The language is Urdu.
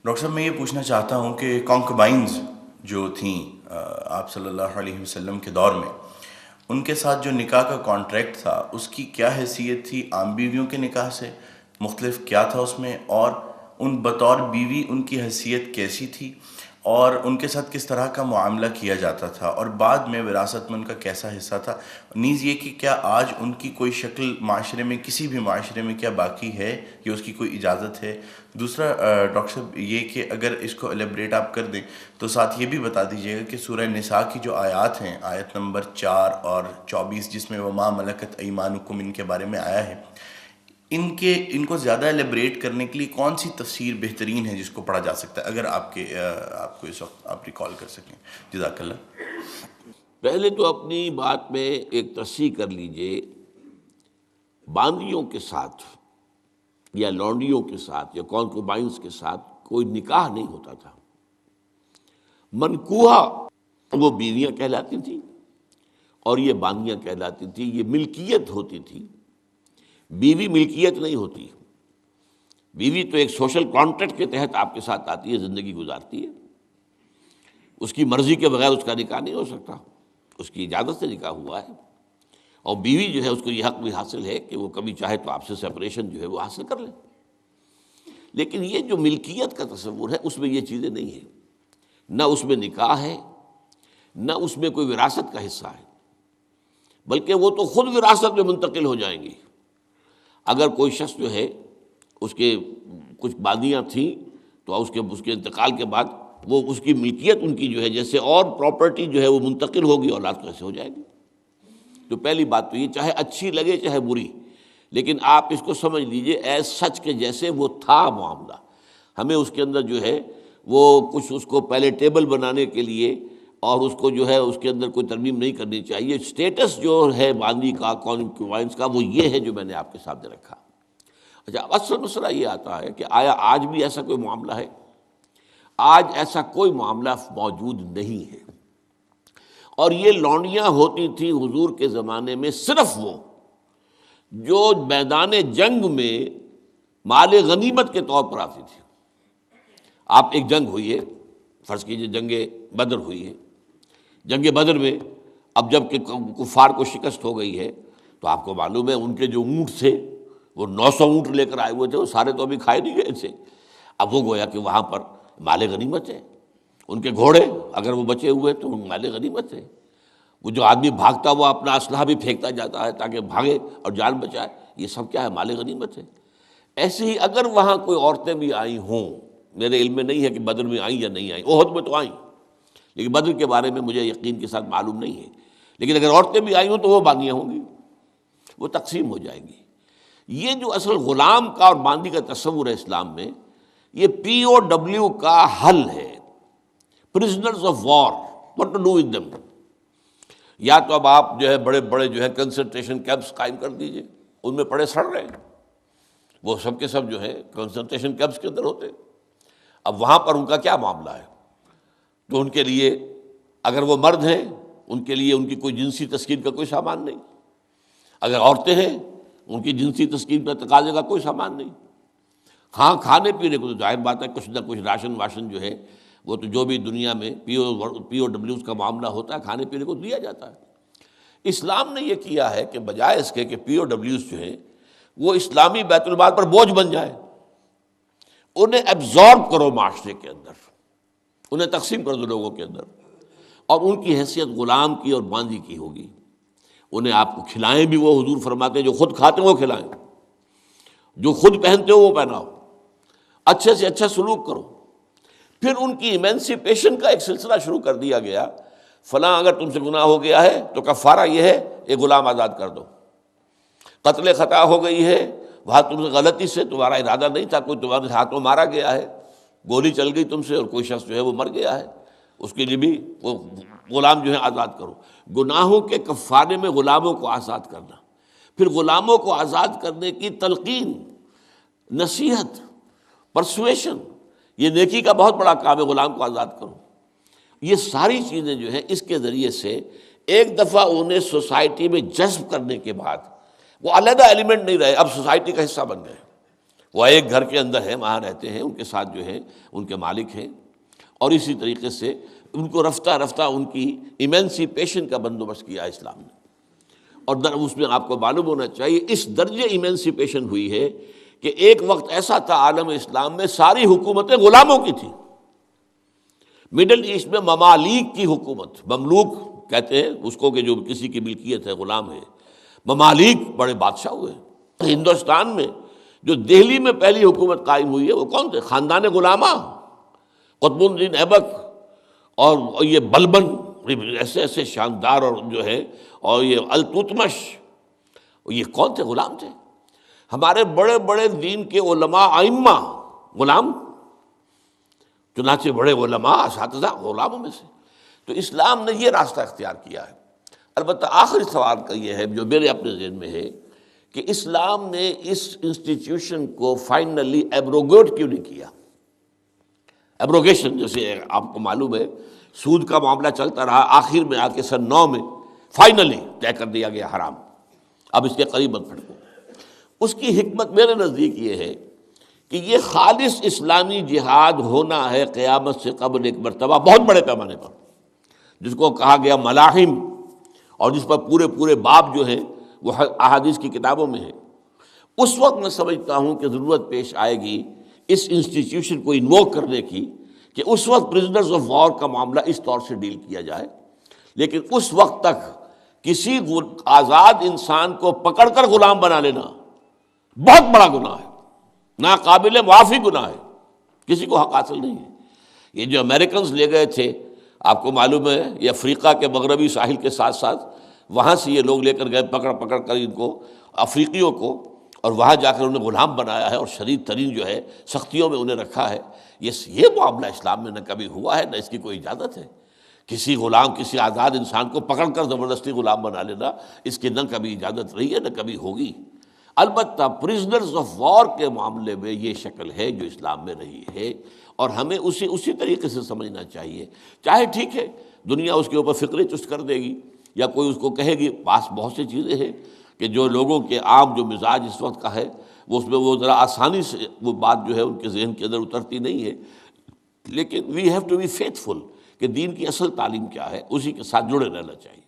ڈاکٹر صاحب میں یہ پوچھنا چاہتا ہوں کہ کانکوبائنز جو تھیں آپ صلی اللہ علیہ وسلم کے دور میں، ان کے ساتھ جو نکاح کا کانٹریکٹ تھا اس کی کیا حیثیت تھی عام بیویوں کے نکاح سے؟ مختلف کیا تھا اس میں؟ اور ان بطور بیوی ان کی حیثیت کیسی تھی، اور ان کے ساتھ کس طرح کا معاملہ کیا جاتا تھا، اور بعد میں وراثت میں ان کا کیسا حصہ تھا؟ نیز یہ کہ کیا آج ان کی کوئی شکل معاشرے میں، کسی بھی معاشرے میں کیا باقی ہے یا اس کی کوئی اجازت ہے؟ دوسرا ڈاکٹر صاحب یہ کہ اگر اس کو ایلیبریٹ آپ کر دیں تو ساتھ یہ بھی بتا دیجیے گا کہ سورہ نساء کی جو آیات ہیں، آیت نمبر 4 اور 24 جس میں وما ملکت ایمانکم ان کے بارے میں آیا ہے، ان کو زیادہ ایلیبریٹ کرنے کے لیے کون سی تفسیر بہترین ہے جس کو پڑھا جا سکتا ہے، اگر آپ کو اس وقت آپ ریکال کر سکیں؟ جزاک اللہ۔ پہلے تو اپنی بات میں ایک تصحیح کر لیجئے، باندیوں کے ساتھ یا لونڈیوں کے ساتھ یا کانکوبائنس کے ساتھ کوئی نکاح نہیں ہوتا تھا۔ منکوحہ وہ بیویاں کہلاتی تھیں اور یہ باندیاں کہلاتی تھیں، یہ ملکیت ہوتی تھی۔ بیوی ملکیت نہیں ہوتی، بیوی تو ایک سوشل کانٹریکٹ کے تحت آپ کے ساتھ آتی ہے، زندگی گزارتی ہے، اس کی مرضی کے بغیر اس کا نکاح نہیں ہو سکتا، اس کی اجازت سے نکاح ہوا ہے۔ اور بیوی جو ہے اس کو یہ حق بھی حاصل ہے کہ وہ کبھی چاہے تو آپ سے سپریشن جو ہے وہ حاصل کر لے۔ لیکن یہ جو ملکیت کا تصور ہے اس میں یہ چیزیں نہیں ہیں، نہ اس میں نکاح ہے، نہ اس میں کوئی وراثت کا حصہ ہے، بلکہ وہ تو خود وراثت میں منتقل ہو جائیں گی۔ اگر کوئی شخص جو ہے اس کے کچھ باندیاں تھیں تو اس کے انتقال کے بعد وہ اس کی ملکیت ان کی جو ہے جیسے اور پراپرٹی جو ہے وہ منتقل ہوگی، اولاد کیسے ہو جائے گی؟ تو پہلی بات تو یہ، چاہے اچھی لگے چاہے بری، لیکن آپ اس کو سمجھ لیجئے ایز سچ کے جیسے وہ تھا معاملہ۔ ہمیں اس کے اندر جو ہے وہ کچھ اس کو پیلیٹیبل بنانے کے لیے اور اس کو جو ہے اس کے اندر کوئی ترمیم نہیں کرنی چاہیے۔ اسٹیٹس جو ہے باندی کا، کانکوبائنس کا، وہ یہ ہے جو میں نے آپ کے سامنے رکھا۔ اچھا، اصل مسئلہ یہ آتا ہے کہ آیا آج بھی ایسا کوئی معاملہ ہے؟ آج ایسا کوئی معاملہ موجود نہیں ہے۔ اور یہ لونڈیاں ہوتی تھیں حضور کے زمانے میں صرف وہ جو میدان جنگ میں مال غنیمت کے طور پر آتی تھی۔ آپ ایک جنگ ہوئی ہے، فرض کیجئے جنگ بدر ہوئی ہے، جنگ بدر میں اب جب کہ کفار کو شکست ہو گئی ہے تو آپ کو معلوم ہے ان کے جو اونٹ تھے وہ 900 اونٹ لے کر آئے ہوئے تھے، وہ سارے تو ابھی کھائے نہیں گئے تھے۔ اب وہ گویا کہ وہاں پر مال غنیمت ہے، ان کے گھوڑے اگر وہ بچے ہوئے تو مال غنیمت ہے۔ وہ جو آدمی بھاگتا وہ اپنا اسلحہ بھی پھینکتا جاتا ہے تاکہ بھاگے اور جان بچائے، یہ سب کیا ہے؟ مال غنیمت ہے۔ ایسے ہی اگر وہاں کوئی عورتیں بھی آئی ہوں، میرے علم میں نہیں ہے کہ بدر میں آئیں یا نہیں آئیں، احد میں تو آئیں، لیکن بدر کے بارے میں مجھے یقین کے ساتھ معلوم نہیں ہے، لیکن اگر عورتیں بھی آئی ہوں تو وہ باندیاں ہوں گی، وہ تقسیم ہو جائیں گی۔ یہ جو اصل غلام کا اور باندی کا تصور ہے اسلام میں، یہ پی او ڈبلیو کا حل ہے، prisoners of war, what to do with them. یا تو اب آپ جو ہے بڑے بڑے جو ہے کنسنٹریشن کیمپس قائم کر دیجئے، ان میں پڑے سڑ رہے ہیں، وہ سب کے سب جو ہے کنسنٹریشن کیمپس کے اندر ہوتے ہیں۔ اب وہاں پر ان کا کیا معاملہ ہے؟ تو ان کے لیے اگر وہ مرد ہیں ان کے لیے ان کی کوئی جنسی تسکین کا کوئی سامان نہیں، اگر عورتیں ہیں ان کی جنسی تسکین کا تقاضے کا کوئی سامان نہیں۔ ہاں، کھانے پینے کو تو ظاہر بات ہے کچھ نہ کچھ راشن واشن جو ہے وہ تو جو بھی دنیا میں پی او ڈبلیوز کا معاملہ ہوتا ہے کھانے پینے کو دیا جاتا ہے۔ اسلام نے یہ کیا ہے کہ بجائے اس کے کہ پی او ڈبلیوز جو ہیں وہ اسلامی بیت المال پر بوجھ بن جائے، انہیں ایبزارب کرو معاشرے کے اندر، انہیں تقسیم کر دو لوگوں کے اندر، اور ان کی حیثیت غلام کی اور باندی کی ہوگی۔ انہیں آپ کو کھلائیں بھی وہ، حضور فرماتے ہیں جو خود کھاتے وہ کھلائیں، جو خود پہنتے ہو وہ پہناؤ، اچھے سے اچھا سلوک کرو۔ پھر ان کی ایمنسیپیشن کا ایک سلسلہ شروع کر دیا گیا، فلاں اگر تم سے گناہ ہو گیا ہے تو کفارہ یہ ہے ایک غلام آزاد کر دو، قتل خطا ہو گئی ہے، وہاں تم سے غلطی سے تمہارا ارادہ نہیں تھا، کوئی تمہارے ہاتھوں مارا گیا ہے، گولی چل گئی تم سے اور کوئی شخص جو ہے وہ مر گیا ہے، اس کے لیے بھی وہ غلام جو ہے آزاد کرو۔ گناہوں کے کفارے میں غلاموں کو آزاد کرنا، پھر غلاموں کو آزاد کرنے کی تلقین، نصیحت، پرسویشن، یہ نیکی کا بہت بڑا کام ہے، غلام کو آزاد کرو۔ یہ ساری چیزیں جو ہیں اس کے ذریعے سے ایک دفعہ انہیں سوسائٹی میں جذب کرنے کے بعد وہ علیحدہ ایلیمنٹ نہیں رہے، اب سوسائٹی کا حصہ بن گئے، وہ ایک گھر کے اندر ہے، وہاں رہتے ہیں، ان کے ساتھ جو ہے ان کے مالک ہیں، اور اسی طریقے سے ان کو رفتہ رفتہ ان کی ایمینسیپیشن کا بندوبست کیا اسلام نے. اور اس میں آپ کو معلوم ہونا چاہیے اس درجے ایمینسیپیشن ہوئی ہے کہ ایک وقت ایسا تھا عالم اسلام میں ساری حکومتیں غلاموں کی تھیں. مڈل ایسٹ میں ممالک کی حکومت، مملوک کہتے ہیں اس کو کہ جو کسی کی ملکیت ہے، غلام ہے. ممالک بڑے بادشاہ ہوئے. ہندوستان میں جو دہلی میں پہلی حکومت قائم ہوئی ہے وہ کون تھے؟ خاندان غلامہ، قطب الدین ایبک اور یہ بلبن، ایسے ایسے شاندار، اور جو ہے اور یہ التتمش، یہ کون تھے؟ غلام تھے. ہمارے بڑے بڑے دین کے علماء ائمہ غلام، چنانچہ بڑے علماء اساتذہ غلاموں میں سے. تو اسلام نے یہ راستہ اختیار کیا ہے. البتہ آخری سوال کا یہ ہے جو میرے اپنے ذہن میں ہے کہ اسلام نے اس انسٹیٹیوشن کو فائنلی ایبروگیٹ کیوں نہیں کیا؟ ایبروگیشن، جیسے آپ کو معلوم ہے سود کا معاملہ چلتا رہا، آخر میں آ کے سن 9 میں فائنلی طے کر دیا گیا حرام، اب اس کے قریب مت پھٹکو. اس کی حکمت میرے نزدیک یہ ہے کہ یہ خالص اسلامی جہاد ہونا ہے قیامت سے قبل ایک مرتبہ بہت بڑے پیمانے پر، جس کو کہا گیا ملاحم، اور جس پر پورے باب جو ہیں وہ احادیث کی کتابوں میں ہے. اس وقت میں سمجھتا ہوں کہ ضرورت پیش آئے گی اس انسٹیٹیوشن کو انووک کرنے کی کہ اس وقت پرزنرز آف وار کا معاملہ اس طور سے ڈیل کیا جائے. لیکن اس وقت تک کسی آزاد انسان کو پکڑ کر غلام بنا لینا بہت بڑا گناہ ہے، ناقابل معافی گناہ ہے، کسی کو حق حاصل نہیں ہے. یہ جو امریکنز لے گئے تھے، آپ کو معلوم ہے یہ افریقہ کے مغربی ساحل کے ساتھ ساتھ وہاں سے یہ لوگ لے کر گئے پکڑ کر ان کو، افریقیوں کو، اور وہاں جا کر انہیں غلام بنایا ہے اور شدید ترین جو ہے سختیوں میں انہیں رکھا ہے. یہ معاملہ اسلام میں نہ کبھی ہوا ہے، نہ اس کی کوئی اجازت ہے. کسی غلام، کسی آزاد انسان کو پکڑ کر زبردستی غلام بنا لینا، اس کی نہ کبھی اجازت رہی ہے نہ کبھی ہوگی. البتہ پرزنرز آف وار کے معاملے میں یہ شکل ہے جو اسلام میں رہی ہے، اور ہمیں اسی طریقے سے سمجھنا چاہیے. چاہے ٹھیک ہے دنیا اس کے اوپر فکریں چست کر دے گی، یا کوئی اس کو کہے گی، پاس بہت سی چیزیں ہیں کہ جو لوگوں کے عام جو مزاج اس وقت کا ہے وہ اس میں وہ ذرا آسانی سے وہ بات جو ہے ان کے ذہن کے اندر اترتی نہیں ہے. لیکن we have to be faithful کہ دین کی اصل تعلیم کیا ہے، اسی کے ساتھ جڑے رہنا چاہیے.